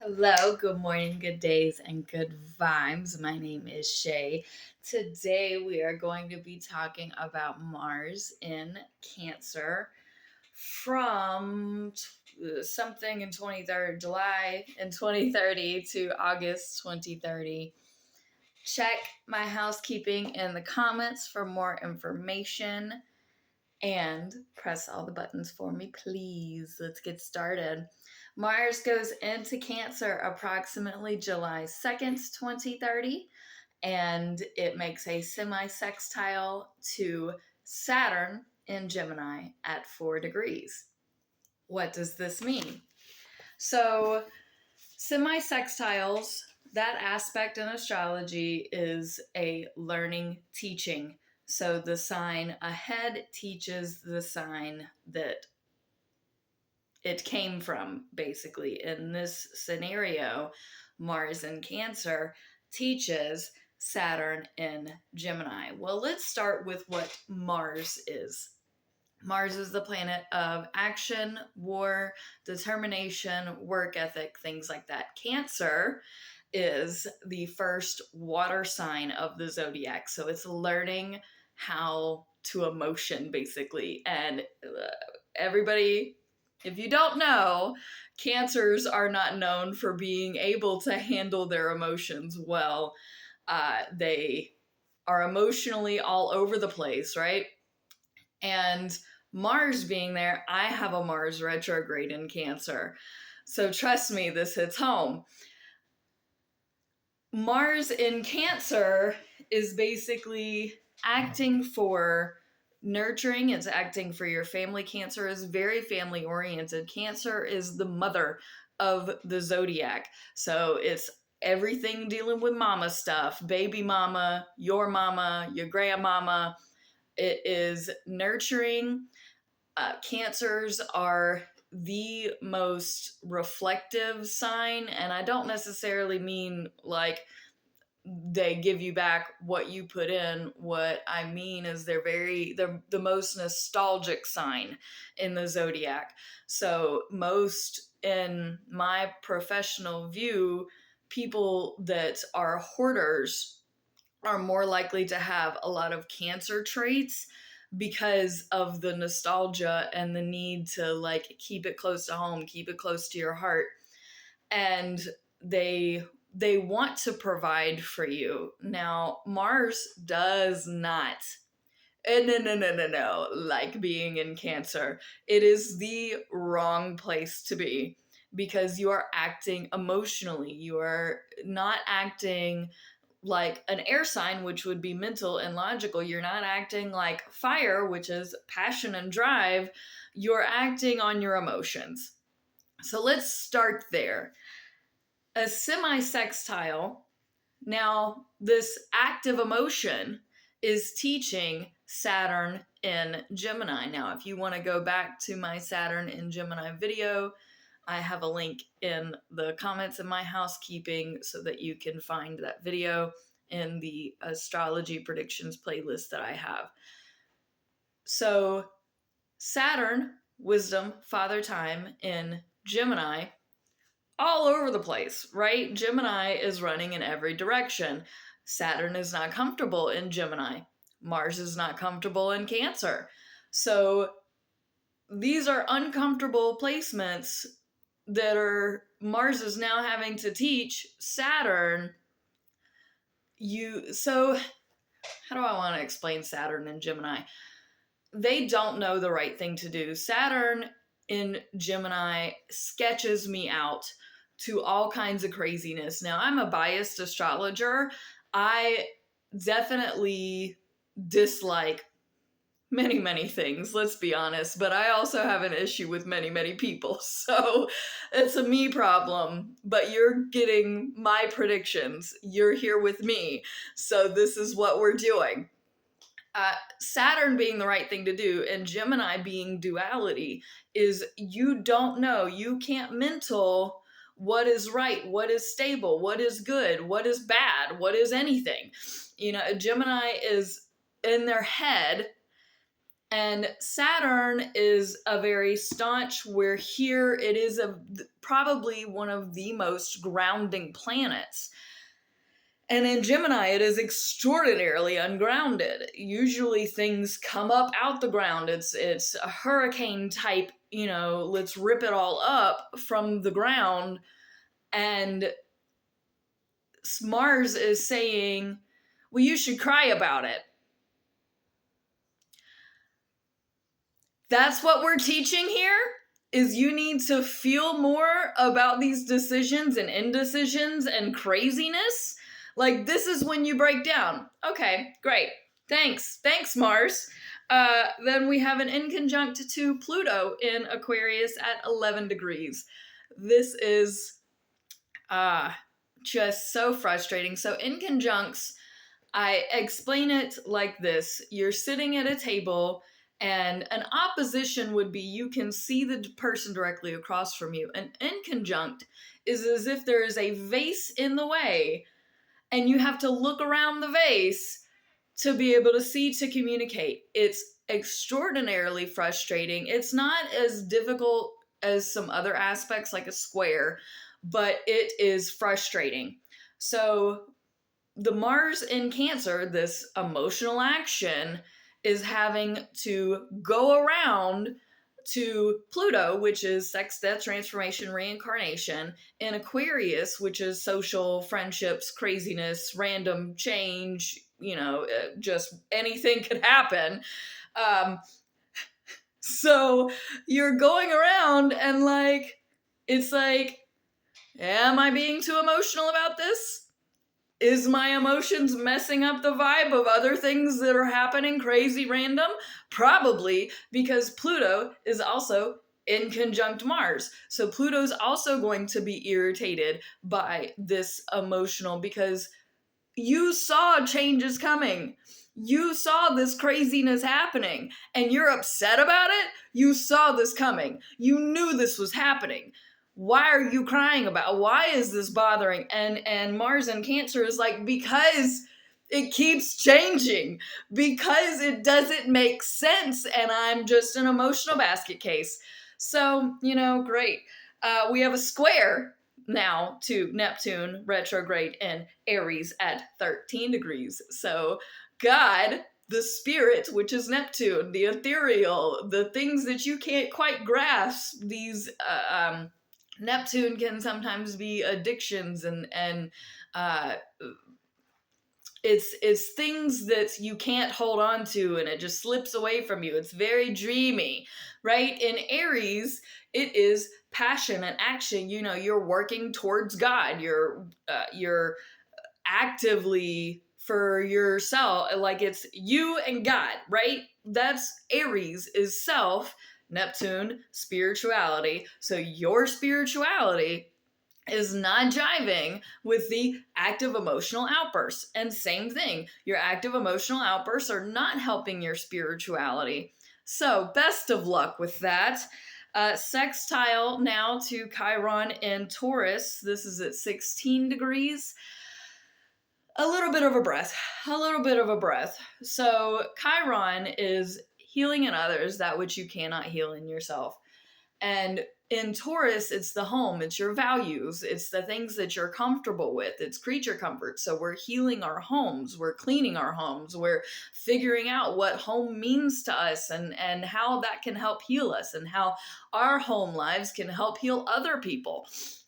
Hello, good morning, good days, and good vibes. My name is Shay. Today we are going to be talking about Mars in Cancer from something in 2030, July in 2030 to August 2030. Check my housekeeping in the comments for more information and press all the buttons for me, please. Let's get started. Mars goes into Cancer approximately July 2nd, 2030, and it makes a semi sextile to Saturn in Gemini at 4 degrees. What does this mean? So, semi sextiles, that aspect in astrology is a learning teaching. So the sign ahead teaches the sign that it came from, basically. In this scenario, Mars in Cancer teaches Saturn in Gemini. Well, let's start with what Mars is. Mars is the planet of action, war, determination, work ethic, things like that. Cancer is the first water sign of the zodiac. So it's learning how to emotion, basically. And everybody, if you don't know, Cancers are not known for being able to handle their emotions well. They are emotionally all over the place, right? And Mars being there, I have a Mars retrograde in Cancer. So trust me, this hits home. Mars in Cancer is basically acting for nurturing, it's acting for your family. Cancer is very family oriented. Cancer is the mother of the zodiac. So it's everything dealing with mama stuff, baby mama, your grandmama. It is nurturing. Cancers are the most reflective sign, and I don't necessarily mean like they give you back what you put in. What I mean is they're the most nostalgic sign in the zodiac. So most, in my professional view, people that are hoarders are more likely to have a lot of Cancer traits because of the nostalgia and the need to like keep it close to home, keep it close to your heart. And they want to provide for you. Now, Mars does not, no, like being in Cancer. It is the wrong place to be because you are acting emotionally. You are not acting like an air sign, which would be mental and logical. You're not acting like fire, which is passion and drive. You're acting on your emotions. So let's start there. A semi sextile, now, this active emotion is teaching Saturn in Gemini. Now, if you want to go back to my Saturn in Gemini video, I have a link in the comments in my housekeeping so that you can find that video in the astrology predictions playlist that I have. So, Saturn, wisdom, father time in Gemini, all over the place, right? Gemini is running in every direction. Saturn is not comfortable in Gemini. Mars is not comfortable in Cancer. So these are uncomfortable placements that are Mars is now having to teach Saturn. So how do I want to explain Saturn and Gemini? They don't know the right thing to do. Saturn in Gemini sketches me out to all kinds of craziness. Now, I'm a biased astrologer. I definitely dislike many, many things, let's be honest, but I also have an issue with many, many people. So it's a me problem, but you're getting my predictions. You're here with me. So this is what we're doing. Saturn being the right thing to do and Gemini being duality is you don't know. You can't mental what is right, what is stable, what is good, what is bad, what is anything. You know, Gemini is in their head And Saturn is a very staunch, where here it is probably one of the most grounding planets. And in Gemini, it is extraordinarily ungrounded. Usually things come up out the ground. It's a hurricane type, let's rip it all up from the ground. And Mars is saying, well, you should cry about it. That's what we're teaching here, is you need to feel more about these decisions and indecisions and craziness. Like, this is when you break down. Okay, great. Thanks, Mars. Then we have an inconjunct to Pluto in Aquarius at 11 degrees. This is just so frustrating. So inconjuncts, I explain it like this. You're sitting at a table, and an opposition would be you can see the person directly across from you. An inconjunct is as if there is a vase in the way, and you have to look around the vase to be able to see, to communicate. It's extraordinarily frustrating. It's not as difficult as some other aspects like a square, but it is frustrating. So the Mars in Cancer, this emotional action, is having to go around to Pluto, which is sex, death, transformation, reincarnation, and Aquarius, which is social, friendships, craziness, random change, just anything could happen. So you're going around and it's like, am I being too emotional about this? Is my emotions messing up the vibe of other things that are happening, crazy, random? Probably, because Pluto is also in conjunct Mars. So Pluto's also going to be irritated by this emotional, because you saw changes coming. You saw this craziness happening, and you're upset about it. You saw this coming. You knew this was happening. Why are you crying about? Why is this bothering? And Mars in Cancer is like, because it keeps changing, because it doesn't make sense, and I'm just an emotional basket case. So, great. We have a square now to Neptune retrograde in Aries at 13 degrees. So God, the spirit, which is Neptune, the ethereal, the things that you can't quite grasp, these Neptune can sometimes be addictions and it's things that you can't hold on to, and it just slips away from you. It's very dreamy, right? In Aries, it is passion and action. You're working towards God. You're actively for yourself. Like, it's you and God, right? That's Aries is self, Neptune, spirituality. So your spirituality is not jiving with the active emotional outbursts. And same thing, your active emotional outbursts are not helping your spirituality. So best of luck with that. Sextile now to Chiron in Taurus. This is at 16 degrees. A little bit of a breath. So Chiron is healing in others that which you cannot heal in yourself. And in Taurus, it's the home, it's your values, it's the things that you're comfortable with, it's creature comfort. So we're healing our homes, we're cleaning our homes, we're figuring out what home means to us, and how that can help heal us, and how our home lives can help heal other people.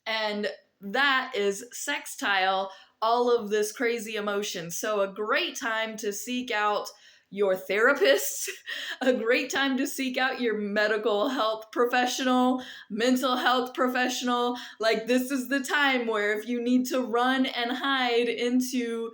And that is sextile all of this crazy emotion. So a great time to seek out your therapist, a great time to seek out your medical health professional, mental health professional. Like, this is the time where if you need to run and hide into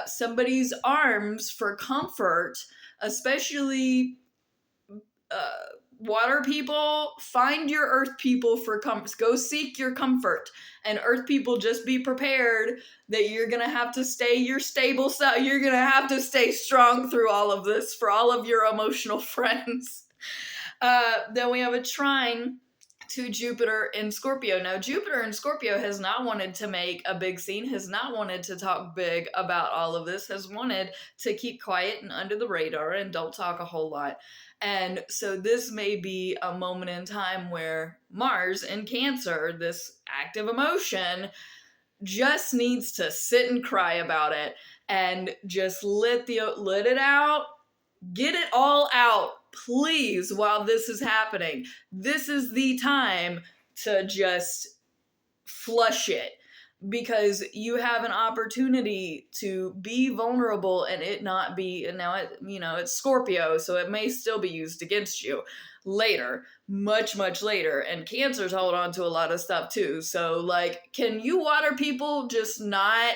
somebody's arms for comfort, especially water people, find your earth people for comfort. Go seek your comfort. And earth people, just be prepared that you're going to have to stay your stable self. You're going to have to stay strong through all of this for all of your emotional friends. Then we have a trine to Jupiter in Scorpio. Now, Jupiter in Scorpio has not wanted to make a big scene, has not wanted to talk big about all of this, has wanted to keep quiet and under the radar and don't talk a whole lot. And so this may be a moment in time where Mars in Cancer, this active emotion, just needs to sit and cry about it and just let it out. Get it all out, please, while this is happening. This is the time to just flush it, because you have an opportunity to be vulnerable and it not be, and now it's Scorpio, so it may still be used against you later, much later. And Cancers hold on to a lot of stuff too. So like, can you water people just not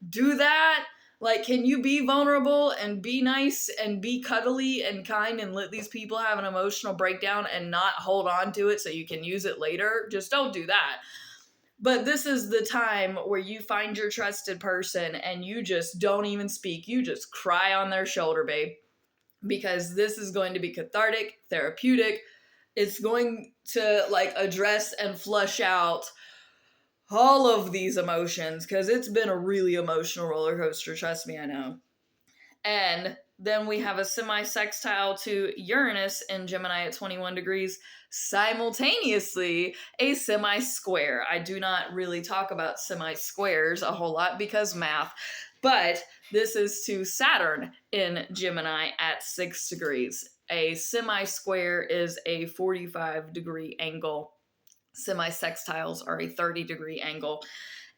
do that? Like, can you be vulnerable and be nice and be cuddly and kind and let these people have an emotional breakdown and not hold on to it so you can use it later? Just don't do that. But this is the time where you find your trusted person and you just don't even speak. You just cry on their shoulder, babe. Because this is going to be cathartic, therapeutic. It's going to like address and flush out all of these emotions, because it's been a really emotional roller coaster. Trust me, I know. And then we have a semi-sextile to Uranus in Gemini at 21 degrees, simultaneously a semi-square. I do not really talk about semi-squares a whole lot because math, but this is to Saturn in Gemini at 6 degrees. A semi-square is a 45-degree angle. Semi-sextiles are a 30-degree angle.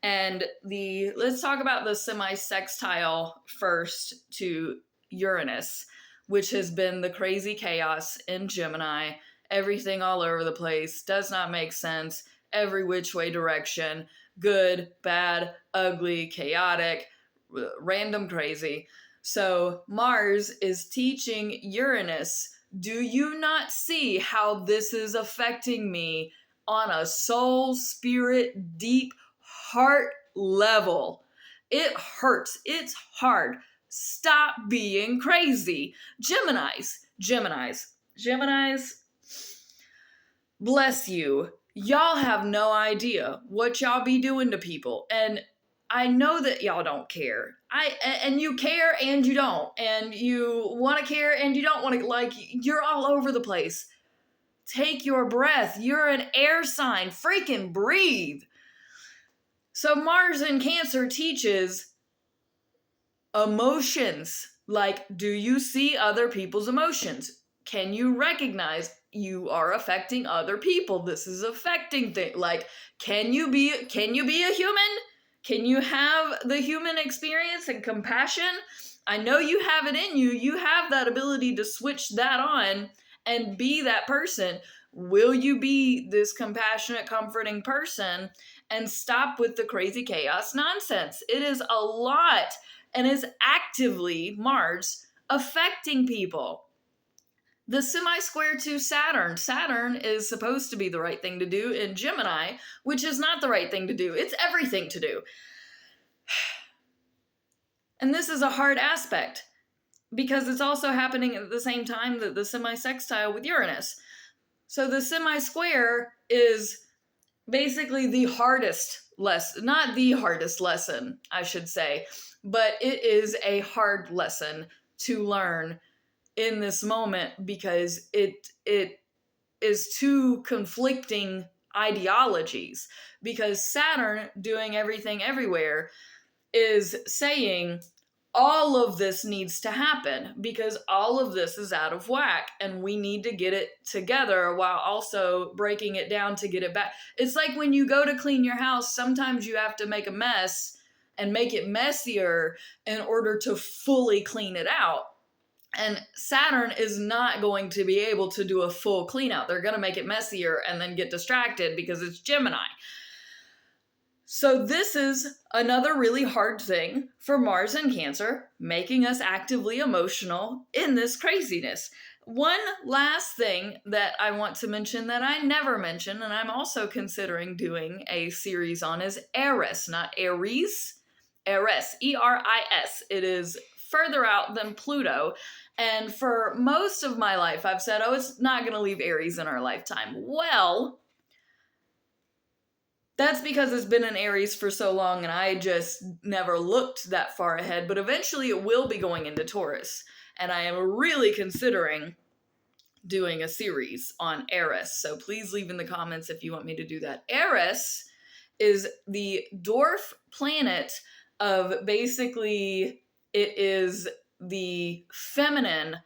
And let's talk about the semi-sextile first to Uranus, which has been the crazy chaos in Gemini. Everything all over the place, does not make sense, every which way direction, good, bad, ugly, chaotic, random crazy. So Mars is teaching Uranus, do you not see how this is affecting me on a soul, spirit, deep heart level? It hurts. It's hard. Stop being crazy. Geminis, bless you. Y'all have no idea what y'all be doing to people. And I know that y'all don't care. And you care and you don't. And you want to care and you don't want to. Like, you're all over the place. Take your breath. You're an air sign. Freaking breathe. So Mars in Cancer teaches emotions. Like, do you see other people's emotions? Can you recognize you are affecting other people? This is affecting things. Like, can you be a human? Can you have the human experience and compassion? I know you have it in you. You have that ability to switch that on and be that person. Will you be this compassionate, comforting person and stop with the crazy chaos nonsense? It is a lot and is actively, Mars, affecting people. The semi-square to Saturn. Saturn is supposed to be the right thing to do in Gemini, which is not the right thing to do. It's everything to do. And this is a hard aspect because it's also happening at the same time that the semi-sextile with Uranus. So the semi-square is basically the hardest lesson, not the hardest lesson, I should say, but it is a hard lesson to learn in this moment because it is two conflicting ideologies. Because Saturn, doing everything everywhere, is saying all of this needs to happen because all of this is out of whack and we need to get it together while also breaking it down to get it back. It's like when you go to clean your house, sometimes you have to make a mess and make it messier in order to fully clean it out. And Saturn is not going to be able to do a full clean out. They're going to make it messier and then get distracted because it's Gemini. So this is another really hard thing for Mars and Cancer, making us actively emotional in this craziness. One last thing that I want to mention that I never mention, and I'm also considering doing a series on, is Eris, not Aries. Eris, E-R-I-S. It is further out than Pluto. And for most of my life, I've said, oh, it's not going to leave Aries in our lifetime. Well, That's because it's been in Aries for so long and I just never looked that far ahead, but eventually it will be going into Taurus. And I am really considering doing a series on Eris. So please leave in the comments if you want me to do that. Eris is the dwarf planet of basically, it is the feminine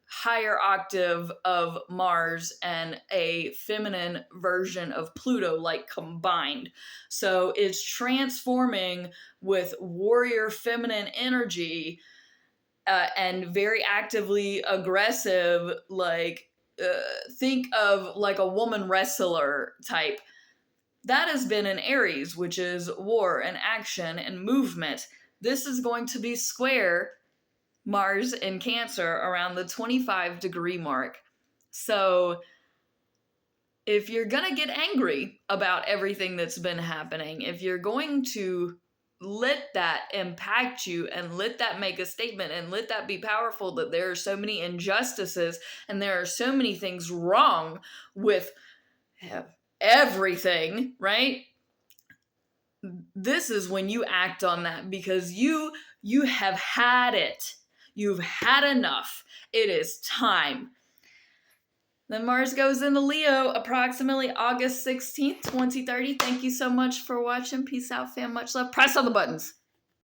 higher octave of Mars and a feminine version of Pluto, like combined. So it's transforming with warrior feminine energy and very actively aggressive, like think of like a woman wrestler type. That has been in Aries, which is war and action and movement. This is going to be square Mars in Cancer around the 25-degree mark. So if you're going to get angry about everything that's been happening, if you're going to let that impact you and let that make a statement and let that be powerful, that there are so many injustices and there are so many things wrong with everything, right? This is when you act on that, because you have had it. You've had enough. It is time. Then Mars goes into Leo approximately August 16th, 2030. Thank you so much for watching. Peace out, fam. Much love. Press on the buttons.